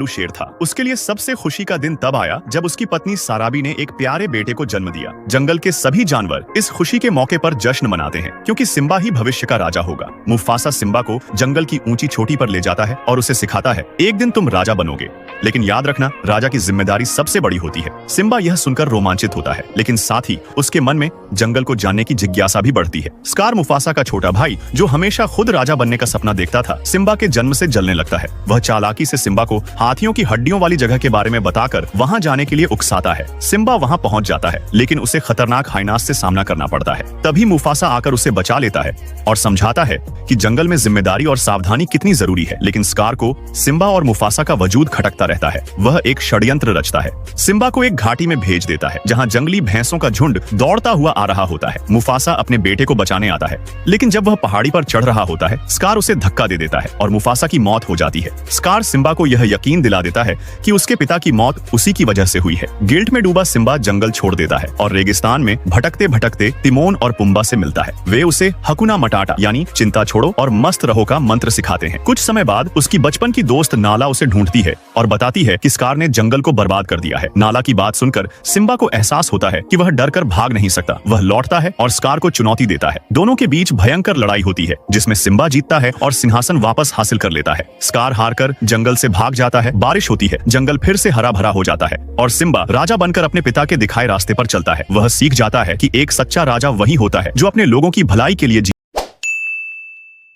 दयालु शेर था। उसके लिए सबसे खुशी का दिन तब आया जब उसकी पत्नी साराबी ने एक प्यारे बेटे को जन्म दिया। जंगल के सभी जानवर इस खुशी के मौके पर जश्न मनाते हैं क्योंकि सिम्बा ही भविष्य का राजा होगा। मुफासा सिम्बा को जंगल की ऊंची चोटी पर ले जाता है और उसे सिखाता है, एक दिन तुम राजा बनोगे, लेकिन याद रखना राजा की जिम्मेदारी सबसे बड़ी होती है। सिम्बा यह सुनकर रोमांचित होता है, लेकिन साथ ही उसके मन में जंगल को जानने की जिज्ञासा भी बढ़ती है। स्कार मुफासा का छोटा भाई जो हमेशा खुद राजा बनने का सपना देखता था, सिम्बा के जन्म से जलने लगता है। वह चालाकी से सिम्बा को हाथियों की हड्डियों वाली जगह के बारे में बताकर वहां जाने के लिए उकसाता है। सिम्बा वहां पहुंच जाता है, लेकिन उसे खतरनाक हाइनास से सामना करना पड़ता है। तभी मुफासा आकर उसे बचा लेता है और समझाता है कि जंगल में जिम्मेदारी और सावधानी कितनी जरूरी है। लेकिन स्कार को सिम्बा और मुफासा का वजूद खटकता रहता है। वह एक षड्यंत्र रचता है। सिम्बा को एक घाटी में भेज देता है जहां जंगली भैंसों का झुंड दौड़ता हुआ आ रहा होता है। मुफासा अपने बेटे को बचाने आता है, लेकिन जब वह पहाड़ी पर चढ़ रहा होता है, स्कार उसे धक्का दे देता है और मुफासा की मौत हो जाती है। स्कार सिम्बा को यह यकीन दिला देता है कि उसके पिता की मौत उसी की वजह से हुई है। गिल्ट में डूबा सिम्बा जंगल छोड़ देता है और रेगिस्तान में भटकते भटकते तिमोन और पुम्बा से मिलता है। वे उसे हकुना मटाटा यानी चिंता छोड़ो और मस्त रहो का मंत्र सिखाते हैं। कुछ समय बाद उसकी बचपन की दोस्त नाला उसे ढूंढती है और बताती है कि स्कार ने जंगल को बर्बाद कर दिया है। नाला की बात सुनकर सिम्बा को एहसास होता है कि वह डरकर भाग नहीं सकता। वह लौटता है और स्कार को चुनौती देता है। दोनों के बीच भयंकर लड़ाई होती है जिसमें सिम्बा जीतता है और सिंहासन वापस हासिल कर लेता है। स्कार हारकर जंगल से भाग जाता है। बारिश होती है, जंगल फिर से हरा भरा हो जाता है और सिम्बा राजा बनकर अपने पिता के दिखाए रास्ते पर चलता है। वह सीख जाता है कि एक सच्चा राजा वही होता है जो अपने लोगों की भलाई के लिए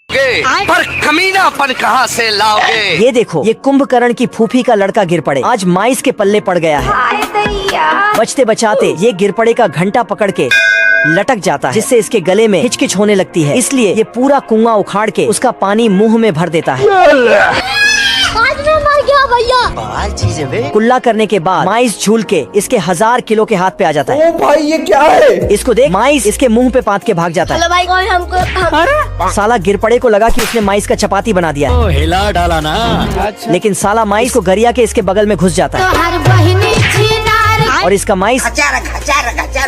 पर कमीनापन कहाँ से लाओगे? ये देखो, ये कुंभकर्ण की फूफी का लड़का गिर पड़े, आज माइस के पल्ले पड़ गया है। बचते बचाते ये गिर पड़े का घंटा पकड़ के लटक जाता है, जिससे इसके गले में हिचकिच होने लगती है। इसलिए ये पूरा कुआं उखाड़ के उसका पानी मुंह में भर देता है। आज मैं मर गया भैया। बवाल चीज है बे। कुल्ला करने के बाद माइस झूल के इसके 1000 किलो के हाथ पे आ जाता है। ओ भाई ये क्या है? इसको देख, माइस इसके मुंह पे पात के भाग जाता है। हेलो भाई, कौन हमको साला गिरपड़े को लगा कि उसने माइस का चपाती बना दिया है। हिला डाला ना। लेकिन साला माइस को गरिया के इसके बगल में घुस जाता है हर बहिनी छिनार। और इसका माइस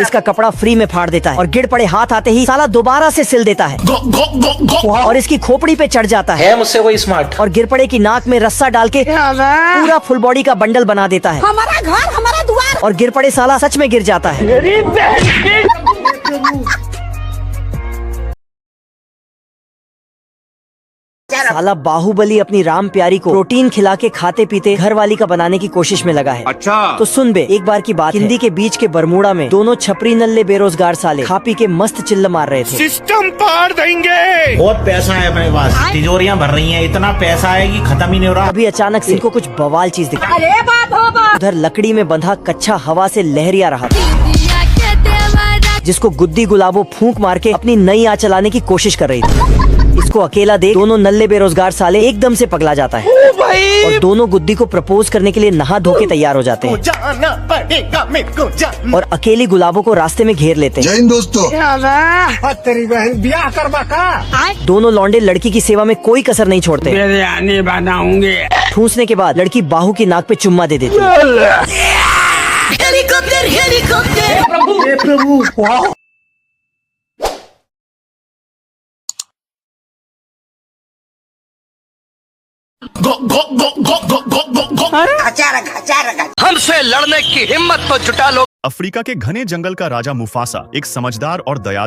इसका कपड़ा फ्री में फाड़ देता है और गिर पड़े हाथ आते ही साला दोबारा से सिल देता है और इसकी खोपड़ी पे चढ़ जाता है मुझसे कोई स्मार्ट। और गिर पड़े की नाक में रस्सा डाल के पूरा फुल बॉडी का बंडल बना देता है। हमारा घर, हमारा द्वार। और गिर पड़े साला सच में गिर जाता है। साला बाहुबली अपनी राम प्यारी को प्रोटीन खिला के खाते पीते घर वाली का बनाने की कोशिश में लगा है। अच्छा तो सुन बे, एक बार की बात हिंदी के बीच के बरमूडा में दोनों छपरी नल्ले बेरोजगार साले खा पी के मस्त चिल्ल मार रहे थे। सिस्टम पार देंगे। बहुत पैसा है अपने पास, तिजोरियां भर रही हैं, इतना पैसा है कि खत्म ही नहीं हो रहा। अभी अचानक से इनको कुछ बवाल चीज दिखी। अरे बाप, उधर लकड़ी में बंधा कच्चा हवा से लहरिया रहा था, जिसको गुद्दी गुलाबो फूंक मार के अपनी नई आँच चलाने की कोशिश कर रही थी। इसको अकेला देख दोनों नल्ले बेरोजगार साले एकदम से पगला जाता है और दोनों गुद्दी को प्रपोज करने के लिए नहा धो के तैयार हो जाते हैं जाना पड़ेगा मेरे को जाना। और अकेली गुलाबो को रास्ते में घेर लेते हैं। जय हिंद दोस्तों। तेरी बहन ब्याह करवा का। दोनों लौंडे लड़की की सेवा में कोई कसर नहीं छोड़ते। बिरयानी बनाऊंगे। ठूंसने के बाद लड़की बाहू की नाक पे चुम्मा दे देती है। Helicopter, helicopter. प्रभु वाह। हमसे लड़ने की हिम्मत तो जुटा लो। अफ्रीका के घने जंगल का राजा मुफासा एक समझदार और दयालु